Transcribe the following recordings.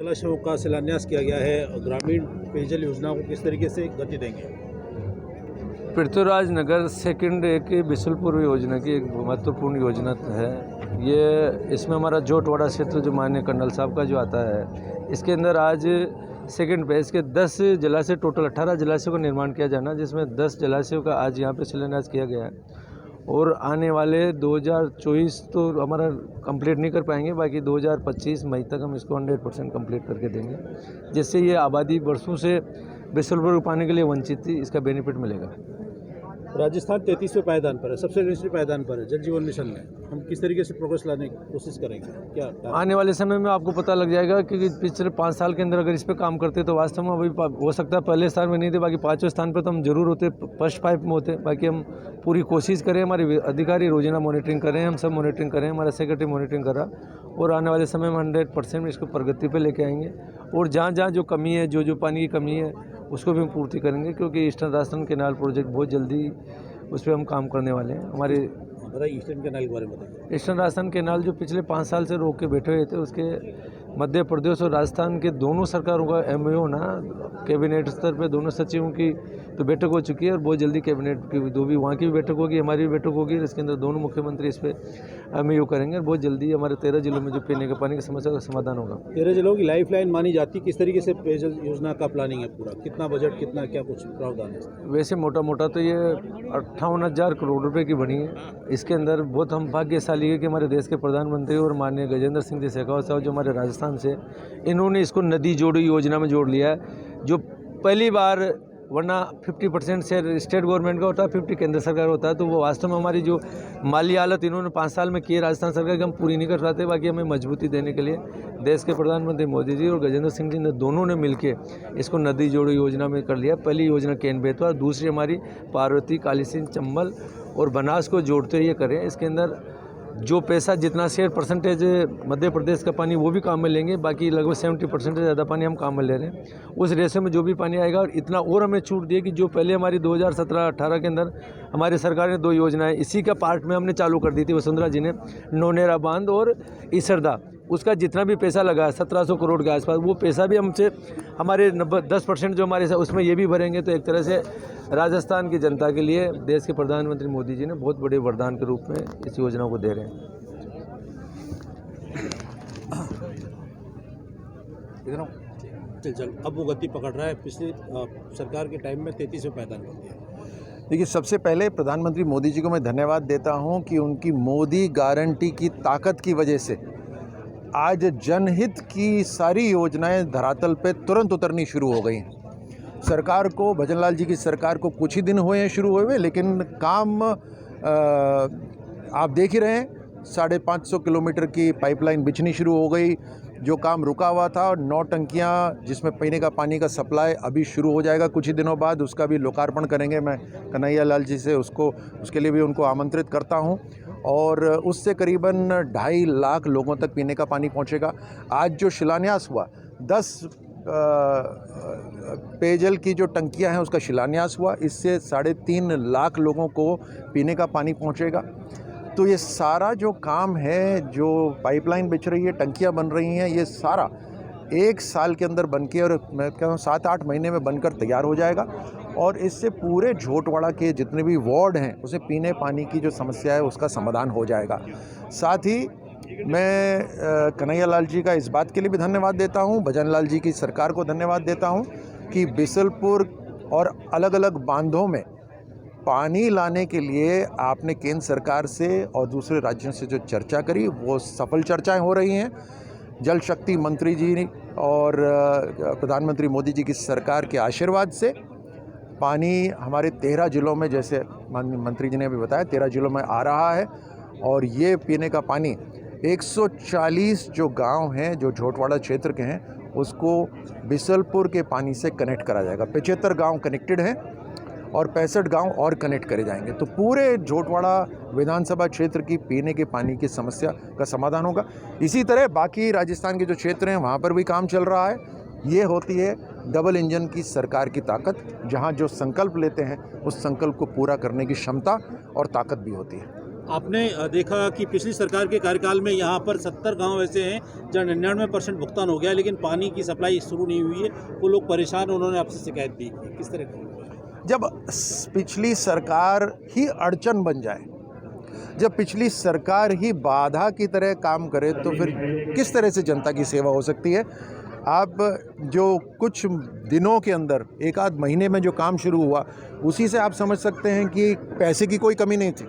जलाशयों का शिलान्यास किया गया है। ग्रामीण पेयजल योजना को किस तरीके से गति देंगे? पृथ्वीराज नगर सेकंड एक बिशुलपुर योजना की एक महत्वपूर्ण योजना है। ये इसमें हमारा जोटवाड़ा क्षेत्र जो माननीय कर्नल साहब का जो आता है, इसके अंदर आज सेकंड फेज के 10 जलाशय, टोटल 18 जलाशयों का निर्माण किया जाना, जिसमें 10 जलाशयों का आज यहाँ पे शिलान्यास किया गया है। और आने वाले 2024 तो हमारा कंप्लीट नहीं कर पाएंगे, बाकी 2025 मई तक हम इसको 100% कंप्लीट करके देंगे, जिससे ये आबादी वर्षों से बिशुलपुर पाने के लिए वंचित थी, इसका बेनिफिट मिलेगा। राजस्थान 33वें पायदान पर है, सबसे निचले पायदान पर है जल जीवन मिशन में। हम किस तरीके से प्रोग्रेस लाने की कोशिश करेंगे? क्या आने वाले समय में आपको पता लग जाएगा, क्योंकि पिछले 5 साल के अंदर अगर इस पे काम करते तो वास्तव में अभी हो सकता है पहले स्थान में नहीं थे, बाकी 5वें स्थान पर तो हम जरूर होते, फर्स्ट 5 में होते। बाकी हम पूरी कोशिश करें, हमारे अधिकारी रोजाना मॉनिटरिंग करें, हम सब मॉनिटरिंग करें, हमारा सेक्रेटरी मॉनिटरिंग कर रहा, और आने वाले समय में 100% इसको प्रगति पर लेके आएंगे। और जहाँ जहाँ जो कमी है, जो पानी की कमी है, उसको भी हम पूर्ति करेंगे, क्योंकि ईस्टर्न राजस्थान कैनाल प्रोजेक्ट बहुत जल्दी उस पर हम काम करने वाले हैं। हमारे ईस्टर्न कैनाल के बारे में बताइए। ईस्टर्न राजस्थान कैनाल जो पिछले 5 साल से रोक के बैठे हुए थे, उसके मध्य प्रदेश और राजस्थान के दोनों सरकारों का MOU ना, कैबिनेट स्तर पे दोनों सचिवों की तो बैठक हो चुकी है, और बहुत जल्दी कैबिनेट की दो भी, वहाँ की भी बैठक होगी, हमारी भी बैठक होगी। इसके अंदर दोनों मुख्यमंत्री इस पर MOU करेंगे, और बहुत जल्दी हमारे 13 जिलों में जो पीने के पानी की समस्या का समाधान होगा। 13 जिलों की लाइफ लाइन मानी जाती। किस तरीके से पेयजल योजना का प्लानिंग है पूरा? कितना बजट, कितना क्या कुछ प्रावधान है? वैसे मोटा मोटा तो ये 58,000 करोड़ रुपए की बनी है। इसके अंदर बहुत हम भाग्यशाली है कि हमारे देश के प्रधानमंत्री और माननीय गजेंद्र सिंह जी शेखावत साहब जो हमारे राजस्थान से, इन्होंने इसको नदी जोड़ो योजना में जोड़ लिया है, जो पहली बार, वरना 50% शेयर स्टेट गवर्नमेंट का होता है, 50 केंद्र सरकार होता है। तो वो वास्तव में हमारी जो माली हालत इन्होंने 5 साल में की है राजस्थान सरकार की, हम पूरी नहीं कर पाते। बाकी हमें मजबूती देने के लिए देश के प्रधानमंत्री मोदी जी और गजेंद्र सिंह जी ने दोनों ने मिलकर इसको नदी जोड़ो योजना में कर लिया। पहली योजना केन बेतवा, दूसरी हमारी पार्वती, काली सिंह, चंबल और बनास को जोड़ते हुए करें। इसके अंदर जो पैसा, जितना शेयर परसेंटेज मध्य प्रदेश का पानी वो भी काम में लेंगे, बाकी लगभग 70% से ज़्यादा पानी हम काम में ले रहे हैं। उस रेशो में जो भी पानी आएगा, और इतना और हमें छूट दी कि जो पहले हमारी 2017-18 के अंदर हमारी सरकार ने 2 योजनाएं इसी का पार्ट में हमने चालू कर दी थी, वसुंधरा जी ने, नौनेरा बांध और ईसरदा, उसका जितना भी पैसा लगा है 1700 करोड़ के आसपास, वो पैसा भी हमसे हमारे 10% जो हमारे उसमें ये भी भरेंगे। तो एक तरह से राजस्थान की जनता के लिए देश के प्रधानमंत्री मोदी जी ने बहुत बड़े वरदान के रूप में इस योजना को दे रहे हैं। चल अब वो गति पकड़ रहा है। पिछली सरकार के टाइम में 33वें पायदान कर दिया। देखिए, सबसे पहले प्रधानमंत्री मोदी जी को मैं धन्यवाद देता हूं कि उनकी मोदी गारंटी की ताकत की वजह से आज जनहित की सारी योजनाएं धरातल पे तुरंत उतरनी शुरू हो गई हैं। सरकार को, भजनलाल जी की सरकार को कुछ ही दिन हुए हैं शुरू हुए, लेकिन काम आप देख ही रहे हैं। 550 किलोमीटर की पाइपलाइन बिछनी शुरू हो गई। जो काम रुका हुआ था, 9 टंकियां जिसमें पीने का पानी का सप्लाई अभी शुरू हो जाएगा कुछ ही दिनों बाद, उसका भी लोकार्पण करेंगे। मैं कन्हैया लाल जी से उसके लिए भी उनको आमंत्रित करता हूं, और उससे करीबन 2.5 लाख लोगों तक पीने का पानी पहुंचेगा। आज जो शिलान्यास हुआ, 10 पेयजल की जो टंकियां हैं उसका शिलान्यास हुआ, इससे 3.5 लाख लोगों को पीने का पानी पहुंचेगा। तो ये सारा जो काम है, जो पाइपलाइन बिछ रही है, टंकियां बन रही हैं, ये सारा 1 साल के अंदर बनके, और मैं कहता हूँ 7-8 महीने में बनकर तैयार हो जाएगा। और इससे पूरे झोटवाड़ा के जितने भी वार्ड हैं, उसे पीने पानी की जो समस्या है उसका समाधान हो जाएगा। साथ ही मैं कन्हैया लाल जी का इस बात के लिए भी धन्यवाद देता हूँ, भजनलाल जी की सरकार को धन्यवाद देता हूँ कि बिशुलपुर और अलग अलग बांधों में पानी लाने के लिए आपने केंद्र सरकार से और दूसरे राज्यों से जो चर्चा करी, वो सफल चर्चाएं हो रही हैं। जल शक्ति मंत्री जी और प्रधानमंत्री मोदी जी की सरकार के आशीर्वाद से पानी हमारे 13 जिलों में, जैसे मंत्री जी ने भी बताया, 13 जिलों में आ रहा है। और ये पीने का पानी 140 जो गांव हैं, जो झोटवाड़ा क्षेत्र के हैं, उसको बिशुलपुर के पानी से कनेक्ट करा जाएगा। 75 गांव कनेक्टेड हैं और 65 गांव और कनेक्ट करे जाएंगे। तो पूरे झोटवाड़ा विधानसभा क्षेत्र की पीने के पानी की समस्या का समाधान होगा। इसी तरह बाकी राजस्थान के जो क्षेत्र हैं, वहाँ पर भी काम चल रहा है। ये होती है डबल इंजन की सरकार की ताकत, जहाँ जो संकल्प लेते हैं उस संकल्प को पूरा करने की क्षमता और ताकत भी होती है। आपने देखा कि पिछली सरकार के कार्यकाल में यहाँ पर 70 गांव ऐसे हैं जहाँ 99% भुगतान हो गया, लेकिन पानी की सप्लाई शुरू नहीं हुई है। वो लोग परेशान, उन्होंने आपसे शिकायत की। किस तरह की? जब पिछली सरकार ही अड़चन बन जाए, जब पिछली सरकार ही बाधा की तरह काम करे, तो फिर किस तरह से जनता की सेवा हो सकती है। आप जो कुछ दिनों के अंदर, एक आध महीने में जो काम शुरू हुआ, उसी से आप समझ सकते हैं कि पैसे की कोई कमी नहीं थी।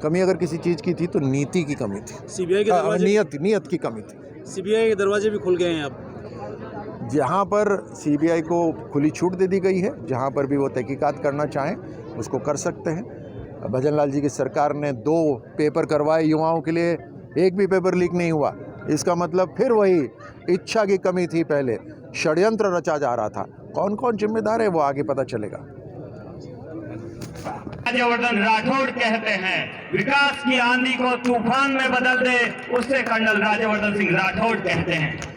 कमी अगर किसी चीज़ की थी तो नीति की कमी थी, सीबीआई के दरवाजे नीयत की कमी थी। सीबीआई के दरवाजे भी खुल गए हैं अब। जहाँ पर सीबीआई को खुली छूट दे दी गई है, जहाँ पर भी वो तहकीकात करना चाहें उसको कर सकते हैं। भजन लाल जी की सरकार ने 2 पेपर करवाए युवाओं के लिए, एक भी पेपर लीक नहीं हुआ। इसका मतलब फिर वही इच्छा की कमी थी, पहले षड्यंत्र रचा जा रहा था। कौन कौन जिम्मेदार है वो आगे पता चलेगा। राज्यवर्धन राठौड़ कहते हैं, विकास की आंधी को तूफान में बदल दे, उससे कर्नल राज्यवर्धन सिंह राठौड़ कहते हैं।